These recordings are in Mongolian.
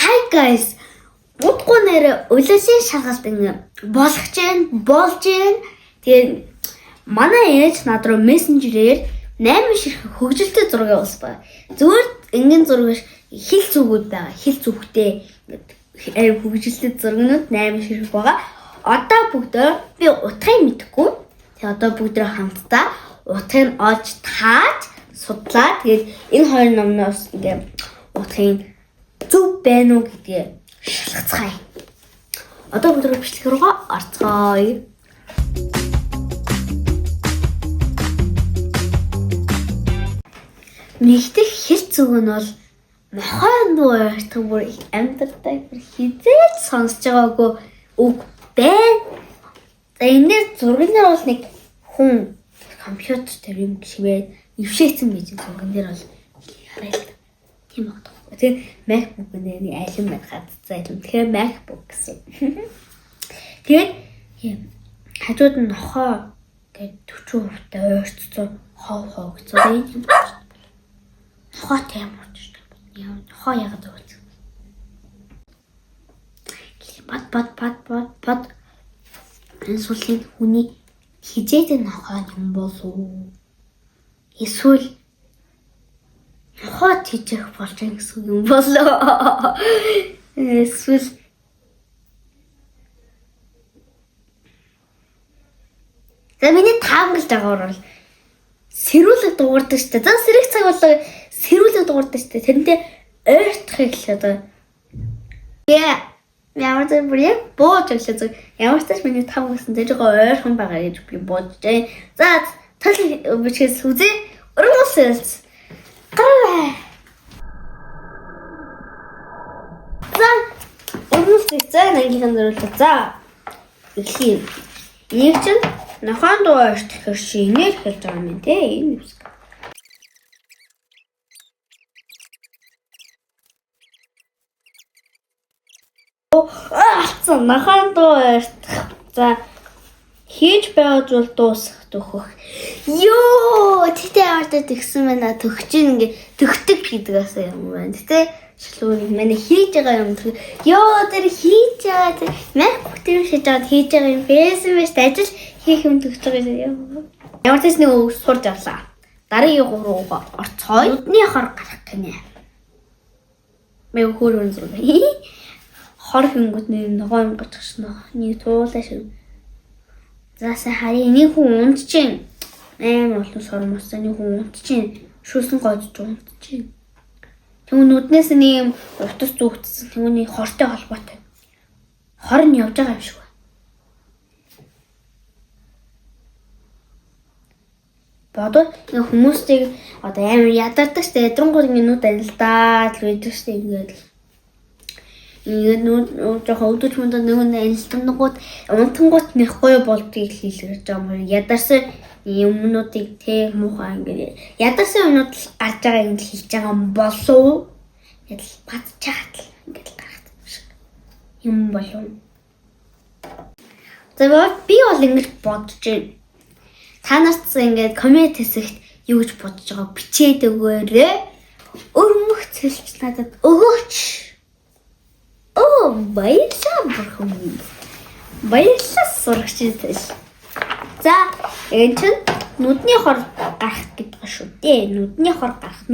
Hi guys. Утгуу нэр улсын шалгалт болох болж байна. Тэгээд манай ээж над руу мессенжерээр 8 ширхэг хөгжилтэй зураг явуулсан. Зүгээр энгийн зураг хил зүгүүд байгаа. Хил зүгтээ ингээд хөгжилтэй зурагнууд 8 ширхэг байгаа. Одоо бүгдөө би утгыг мэдэхгүй. Тэгээд одоо бүгдөө хамтдаа утгыг олж тааж судлаа. Тэгээд энэ хоёр номноос ингээд утгыг зөв байна уу гэдгээ шалгацгаая. Одоо бүгдөө бичлэг рүү орцгоё. Нэгдэх хэл зүг нь бол нохойн дуу ярьдаг бүр амьдралдаа хизээж сонсож байгаагүй үг байна. За энэ зурган дээр бол нэг хүн компьютер дээр юм гişвээ ившээсэн гэж зурган дээр бол хараа л тийм байна. Тэгээ MacBook нэрний алим хатцаа юм. Тэгэхээр MacBook гэсэн. Тэгээд хажууд нь нохоо гээд 40% ойрцсон хоо гэсэн юм. Нохоо тийм учраас нохоо ягаад өгч. Бат. Энэ сүлийн хүний хизээдэн нохоо юм болов. Эсвэл хот хийх болж байгаа гэсэн юм болоо. Эсвэл за миний таамаглаж байгаагаар бол сэрүүлэг дуурдаг шүү дээ. За сэрэг цаг болоо сэрүүлэг дуурдаг шүү дээ. Тэрнтэй ойртохыг л одоо ямар ч бүр яг бууж өглөө зүг ямар ч тач миний таамагласан зэрэг ойрхон байгаа гэж би бодож байна. За тал бичээс үзээ өргөсөлс. За өргөсөлс нэгэн зөвлөлт. За эхлэе. Нэг чинь нохойн дуу ойртох шинээр хэлж байгаа юм те энэ үсэг. Нохойн дуу ойртох. За хийж байгаа зүйл дуусах төхөх. Йоо, тэгтээ аваад тэгсэн байна. Төгч ингээ төгтөг гэдгээс юм байна. Тэгтээ шилүү манай хийж байгаа юм. Йоо, тэр хийж байгаа тэр MacBook дээр хийж байгаа юм. Facebook ажил хийх юм төгч байгаа юм. Ямар ч нэг сурж авлаа. Дараагийн 3 руугаа орцгоё. Нүдний хор гарах гинэ. Мэг хөөрөн зүг. Хор хингүүд ногоон гацчихсан. Нэг туулаа шиг. Заасаа харин нэг хүн унт чинь амар олон сормоос нэг хүн унт чинь шүүсэн гойж унт чинь. Тэгвэл нүднээс нэг юм утас зүгтсэн түүний хортой холбоотой. Хор нь явж байгаа юм шиг байна. Бодоо нэг хүмүүсийг одоо амар ядардаг штэ ядрангууд ингэ нүд анилдаад л байдаг штэ ингээд. Ингээд нүд жоохон өвдөж мөндөө нэг анилтангууд унтангууд нэг гоё болдгийг хийлгэж байгаа юм. Ядарсан юмнуудыг те муухай ингээд ядарсан юмнууд гарч байгаа юм хийж байгаа юм болов. Ядл бацчаад л ингээд гарахдаг шиг юм болов. За би бол ингэж бодож байна. Та нарт ингээд коммент хэсэгт юу гэж бодож байгаа бичээд өгөөрэй. Өрмөх цэлч надад өгөөч. Баярлалаа бурхан. Баярлалаа сурагчтай. За энэ чинь нүдний хор гарах гэдэг шүү дээ. Нүдний хор гарах.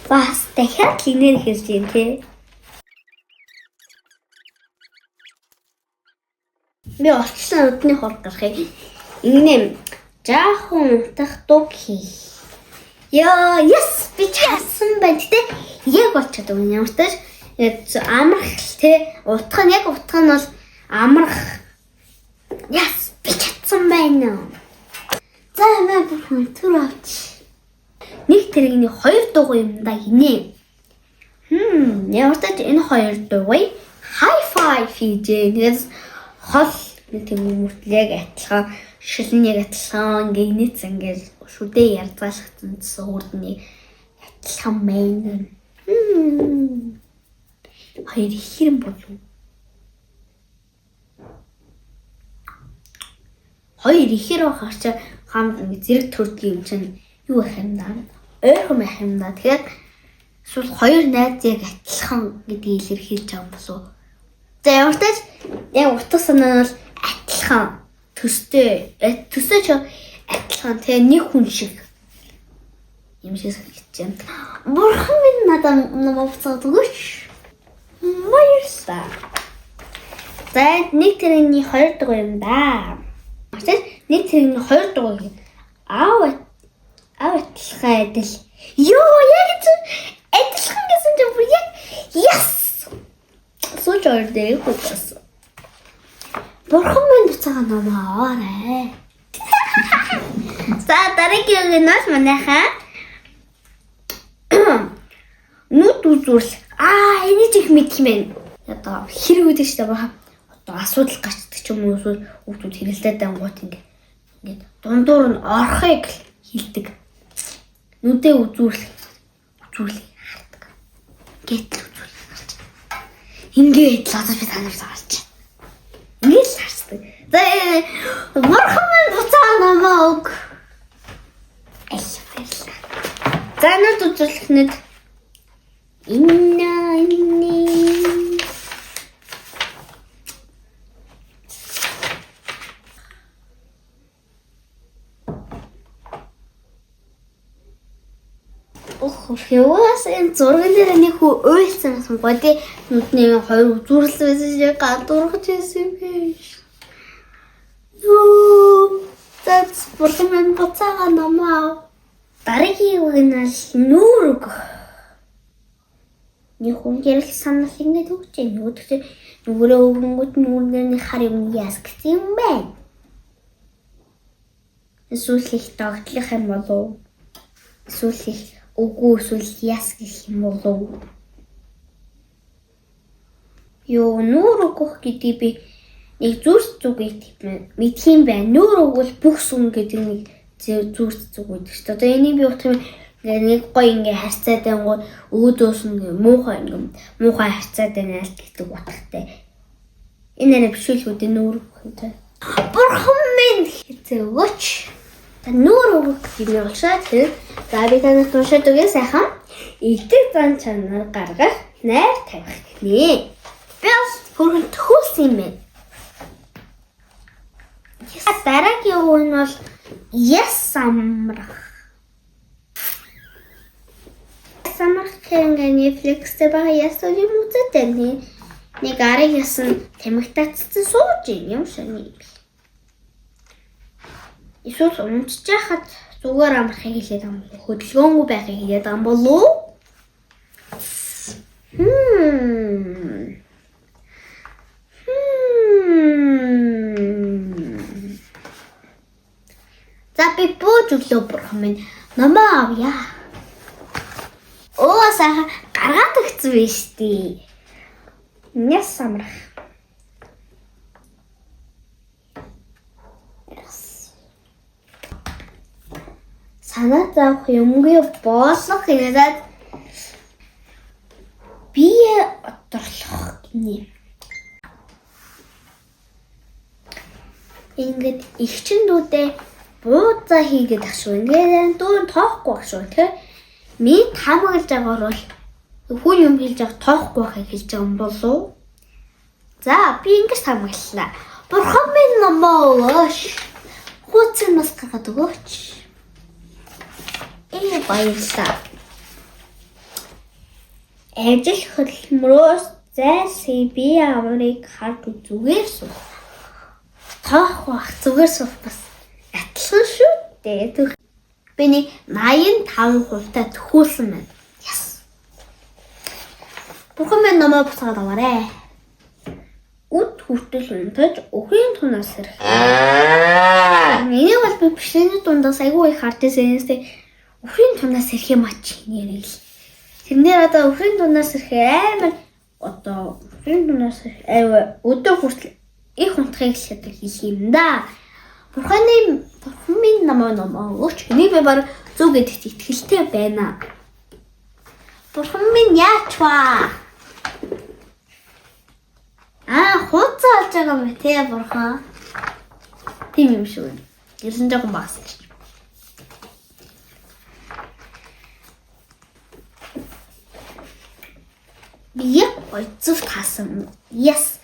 Бас дахиад линээр хэлж юм те. Би олчлаа нүдний хор гарахыг. Ингэнэ жаахан утах дуг хий. Яа, yes би часан байна. Тэ яг болчиход байгаа юм тааш. Амрах те утга нь яг утга нь бол амрах. Yes би часан байна. За мэ бүхэн түр авч. Нэг тэрэгний хоёр дугуй юм да хийнэ. Ямар ч энэ хоёр дугуй high five хийж. Тэгээс хол нэг тийм мөртлөг адилхан шилнийг адилхан ингээ нийц ингээ шүдээ ярдгаалгацсан suurдны адилхан байна. Хоёр ихэрэм болов. Хоёр ихэр байхаар чи хамт зэрэг төрдөг юм чинь юу их юм даа. Ойрхон байх юм даа. Тэгэхээр Эсвэл хоёр найз яг адилхан гэдгийг илэрхийлж байгаа юм болов уу? За ямар ч тач яг утга санаа нь бол адилхан төстэй ч адилхан тэгээ нэг хүн шиг юм шиг санагдаж байна. Бурхан минь надад намайг буцаад өгөөч. Баярлалаа. За нэг тэрэгний 2 дугаар юм да. Тэгвэл нэг тэрэгний 2 дугаар юм. Аав адилхан адил. Йоо яг адилхан гэсэн чинь бүр яг yes. Сууж ордээ хөтлөс. Бурхан минь буцаага намаа аваарай. За дараагийн нас манайхаа нүд үзүүл. Энэ ч их мэдхмэн. Одоо хэрэг үүдэж штэ баха. Одоо асуудал гарчдаг ч юм уу эсвэл хүүхдүүд хэрэлдээд ангууд ингээд дундуур нь орхыг хилдэг. Нүдээ үзүүл хардаг. Ингээд л үзүүл гарч. Ингээд л одоо би танаар гарч. Ингээд л харцдаг. За бурхан минь буцаа намаа өг. За нүд үзүүлэхнэд Хөөс энэ зурган дээр нэг хүү уйлсан гэсэн боди нүдний хоёр үзүүрэл байсан шиг гадуурхаж байсан юм биш. Юу that's бурхан минь буцаага намаа. Дараагийн үг нь нүүр үг. Нэг хүн гэрэл санал ингэж өгч юм. Өдөрт нүрээ өгөнгөт нүрний хар юм яас гэсэн юм байна. Эсвэл их догтлох юм болов. Эсвэл их үгүй эсвэл яс гэх юм болов. Юу нүур өгөх гэдэг би нэг зүрх зүгийг мэдх юм байна. Нүур өгвөл бүх сүн гэдэг нэг зүрх зүг гэдэг шүү дээ. Одоо энийг би утгыг нэг гоё ингээ харьцаад ангууд өөдөөс ингээ муухай харьцаад байна л гэдэг утгатай. Энэ нэр бишүүлгүүд нүур өгөх юм те. Бурхан минь хэзээ өгөөч. Нүур өгөх юм уушаад тэр за би танаас уншаад өгье сайхан. Игдэг зан чанар гаргах найр тавих гинэ. Би бас бүрэн төхүүлсэн юм байна. Дараагийн үг нь бол яс самрах. Самрах гэдэг Netflix-тэй байгаа яс юм үзээд байна. Нэг арыг ясан тамхитацсан сууж юм шээ. Эсвэл унтж яхад зүгээр амрахыг хэлээд байгаа юм болов уу? Хөдөлгөөнгүй байхыг хэлээд байгаа юм болов уу? За би бууж өглөө бурхан минь намаа авъя. Оо сайхан гаргаад өгсөн байж тээ. Няс самрах. Санаа зовх юмгүй боолох гэдэг бие оторлох гинэ. Ингээд ихчин дүүдээ буудаа хийгээд ахшгүй. Ингээд дүүн тоохгүй ахшгүй тийм. Ми таамаглаж байгаагаар бол хүн юм хэлж байгаа тоохгүй байхыг хэлж байгаа юм болов. За би ингэж таамаглалаа. Бурхан минь намаа өгөөч. Хууцын нас гаргаад өгөөч. Баярлалаа. Ажил хөдөлмөрөөс зайлсхий би аврыг хард зүгээр суух. Тоох бах зүгээр суух бас адилхан шүү дээ. Би нэг 85% та төхүүлсэн байна. Yes. Бурхан минь намайг буцаад аваарай. Үд хүртэл унтаж өхрийн тунаас сэрх. Энийг бол би бишний дундаас айгүй их хардсан юм сте. Өхрийн тунаас сэрх юм ач нэрэл. Тэрнэр одоо өхрийн тунаас сэрх амар одоо өхрийн тунаас өдөр хүртэл их унтахыг шийдэл хийх юм да. Бурхан минь намайг өгөөч. Энийг би баг зөв гэдэгт итгэлтэй байна. Бурхан минь яачваа. Хууцаа олж байгаа мэ те бурхан. Тийм юм шүү. Гэсэн жоохон багс гэж. Би гоё зөв таасан. Yes.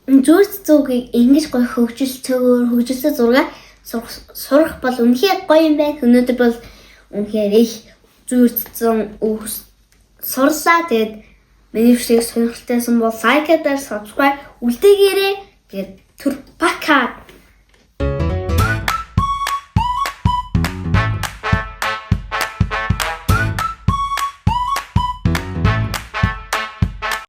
Зүрх зүгийг ингэж гоё хөгжилсөн зураг сурах бол үнэхээр гоё юм байна. Өнөөдөр бол үнэхээр их зүрхцэн сурлаа. Тэгээд миний бичлэгийг сонирхолтойсэн бол лайк, subscribe үлдээгээрэй. Тэгээд түр бака.